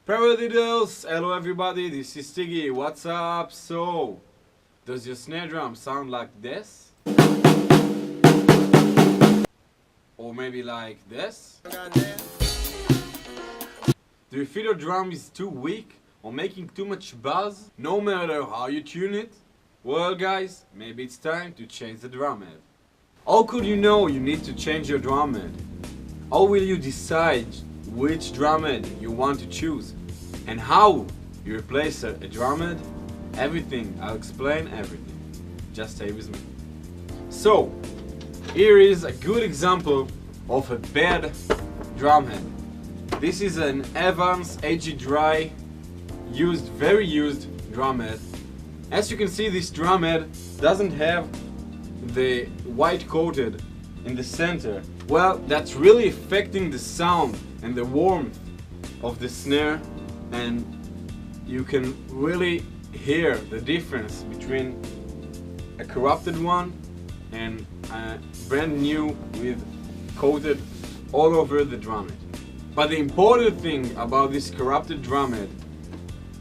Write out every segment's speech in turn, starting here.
Paradiddles! Hello everybody, this is StiGy. What's up? So, does your snare drum sound like this? Or maybe like this? Do you feel your drum is too weak or making too much buzz no matter how you tune it? Well guys, maybe it's time to change the drum head. How could you know you need to change your drum head? How will you decide which drum head you want to choose? And how you replace a drum head? Everything, I'll explain everything. Just stay with me. So, here is a good example of a bad drum head. This is an Evans AG Dry very used drum head. As you can see, this drum head doesn't have the white coated in the center. Well, that's really affecting the sound and the warmth of the snare, and you can really hear the difference between a corrupted one and a brand new with coated all over the drum head. But the important thing about this corrupted drum head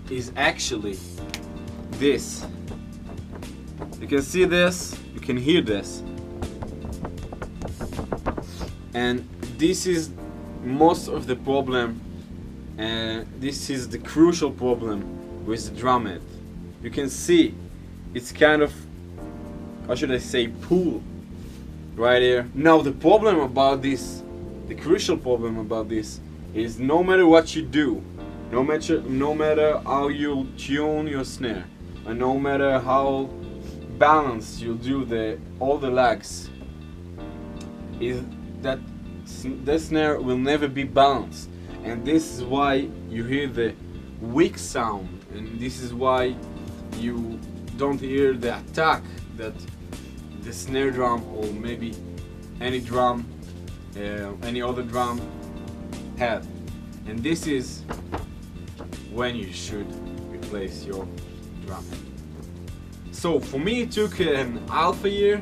is actually this. You can see this, you can hear this. And this is most of the problem, and this is the crucial problem with the drum head. You can see it's kind of, how should I say, pool right here. Now the problem about this, the crucial problem about this is no matter what you do, no matter how you tune your snare, and no matter how balanced you do all the lags, is that the snare will never be balanced, and this is why you hear the weak sound, and this is why you don't hear the attack that the snare drum or maybe any drum, any other drum have. And this is when you should replace your drum head. So for me it took an half a year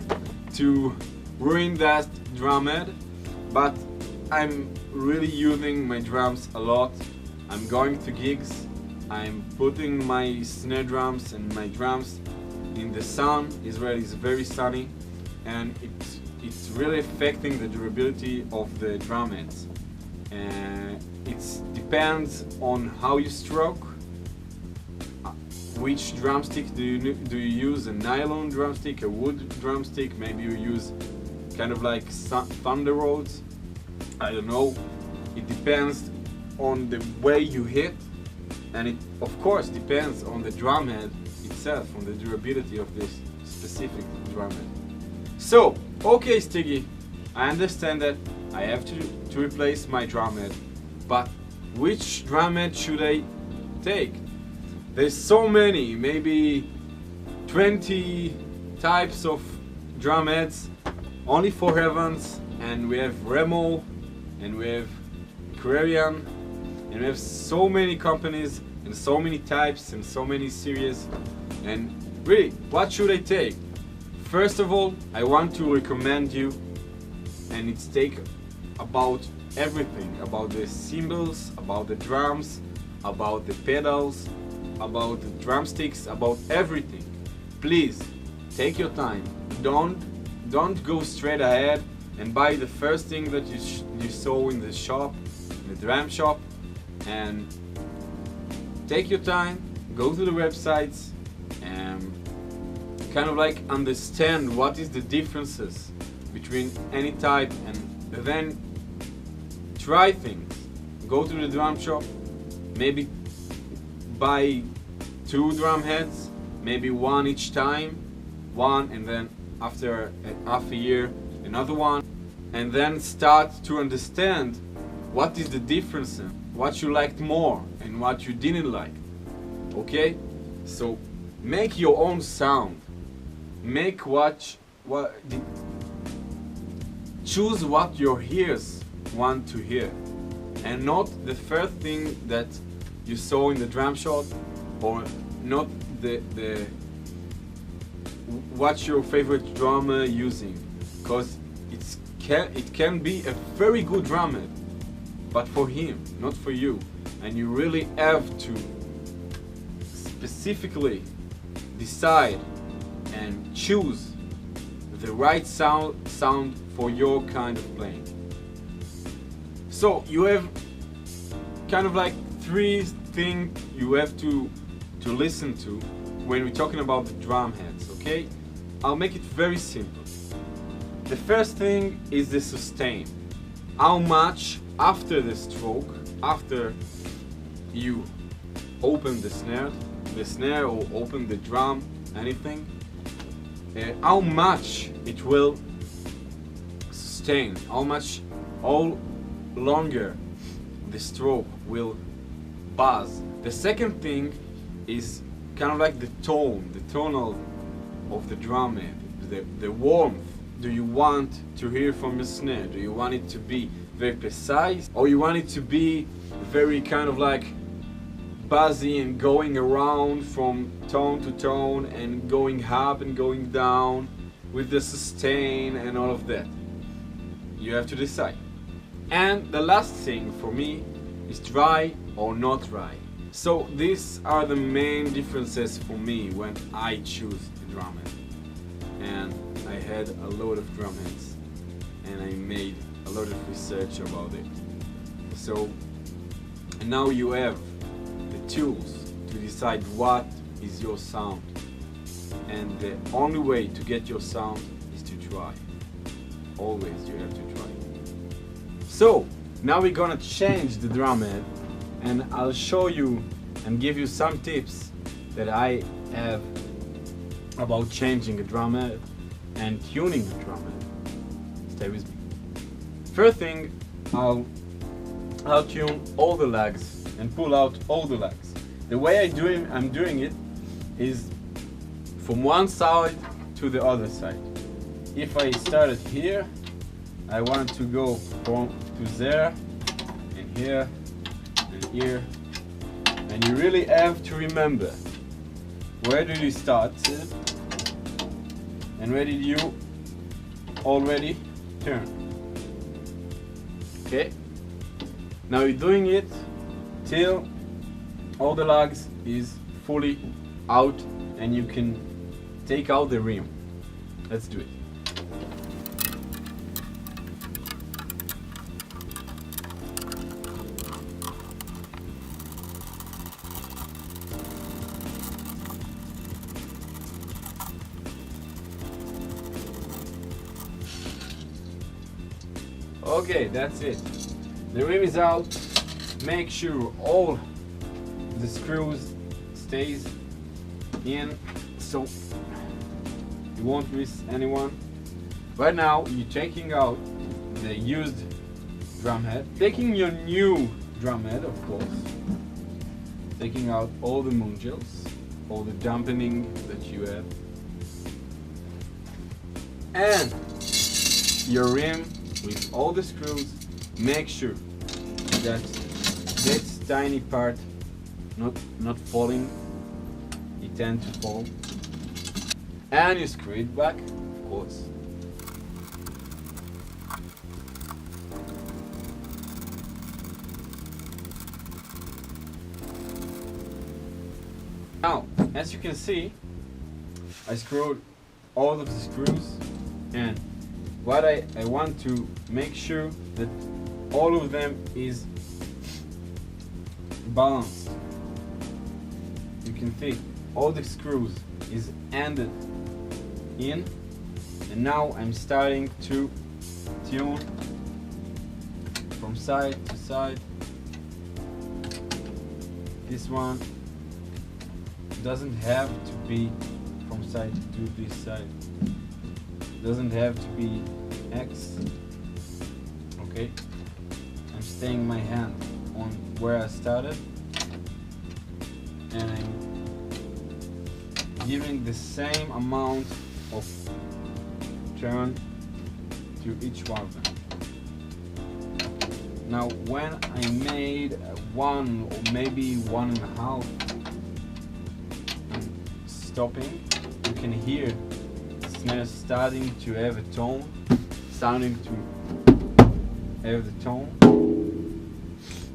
to ruin that drum head, but I'm really using my drums a lot. I'm going to gigs, I'm putting my snare drums and my drums in the sun. Israel is very sunny, and it's really affecting the durability of the drum heads. It depends on how you stroke, which drumstick do you use, a nylon drumstick, a wood drumstick, maybe you use kind of like Thunder Roads, I don't know. It depends on the way you hit, and it of course depends on the drum head itself, on the durability of this specific drum head. So, okay StiGy, I understand that I have to replace my drum head, but which drum head should I take? There's so many, maybe 20 types of drum heads, only for Evans, and we have Remo, and we have Aquarian, and we have so many companies and so many types and so many series. And really, what should I take? First of all, I want to recommend you, and it's take about everything, about the cymbals, about the drums, about the pedals, about the drumsticks, about everything. Please take your time. Don't go straight ahead and buy the first thing that you saw in the shop, in the drum shop, and take your time, go to the websites and kind of like understand what is the differences between any type, and then try things. Go to the drum shop, maybe buy 2 drum heads, maybe one each time, one, and then after half a year another one, and then start to understand what is the difference, what you liked more and what you didn't like. Okay, so make your own sound, choose what your ears want to hear, and not the first thing that you saw in the drum shop, or not what your favorite drummer using, because it can be a very good drummer, but for him, not for you. and you really have to specifically decide and choose the right sound for your kind of playing. So you have kind of like three things you have to listen to when we're talking about the drum heads, okay? I'll make it very simple. The first thing is the sustain. How much after the stroke, after you open the snare or open the drum, anything, how much it will sustain, how much all longer the stroke will buzz. The second thing is kind of like the tonal of the drum head, the warmth. Do you want to hear from your snare? Do you want it to be very precise, or you want it to be very kind of like buzzy and going around from tone to tone and going up and going down with the sustain and all of that? You have to decide. And the last thing for me is dry or not dry. So these are the main differences for me when I choose the drum head. And I had a lot of drum heads and I made a lot of research about it. So now you have the tools to decide what is your sound, and the only way to get your sound is to try. Always you have to try. So now we're gonna change the drum head, and I'll show you and give you some tips that I have about changing a drum head and tuning the drum head. Stay with me. First thing, I'll tune all the lags and pull out all the lags. The way I'm doing it is from one side to the other side. If I started here, I want to go from to there and here and here, and you really have to remember where did you start and where did you already turn. Okay, now you're doing it till all the lags is fully out and you can take out the rim. Let's do it. Okay, that's it. The rim is out. Make sure all the screws stays in so you won't miss anyone. Right now you're taking out the used drum head, taking your new drum head, of course, taking out all the moongels, all the dampening that you have, and your rim with all the screws. Make sure that this tiny part not falling. It tends to fall, and you screw it back, of course. Now, as you can see, I screwed all of the screws, and what I want to make sure that all of them is balanced. You can see all the screws is ended in, and now I'm starting to tune from side to side. This one doesn't have to be from side to this side. Doesn't have to be X. Okay, I'm staying my hand on where I started, and I'm giving the same amount of turn to each one of them. Now when I made one or maybe 1.5, I'm stopping, you can hear the snare starting to have a tone,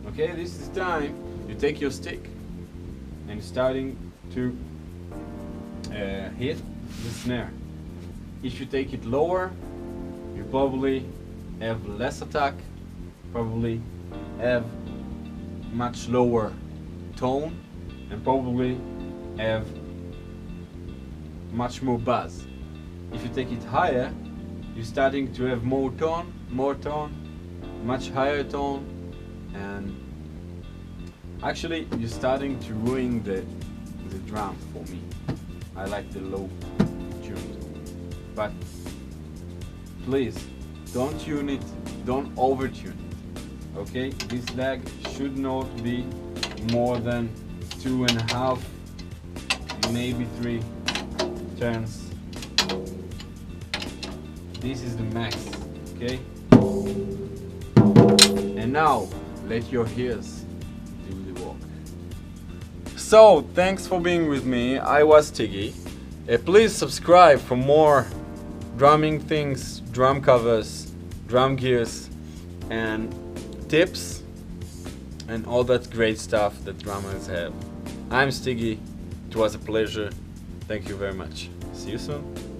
Okay, this is time you take your stick and starting to hit the snare. If you take it lower, you probably have less attack, probably have much lower tone, and probably have much more buzz. If you take it higher, you're starting to have more tone, much higher tone, and actually you're starting to ruin the drum for me. I like the low tuned, but please don't tune it, don't over tune it, okay? This lag should not be more than 2.5, maybe 3 turns. This is the max, okay? And now let your ears do the work. So thanks for being with me. I was StiGy. Please subscribe for more drumming things, drum covers, drum gears, and tips, and all that great stuff that drummers have. I'm StiGy. It was a pleasure. Thank you very much. See you soon.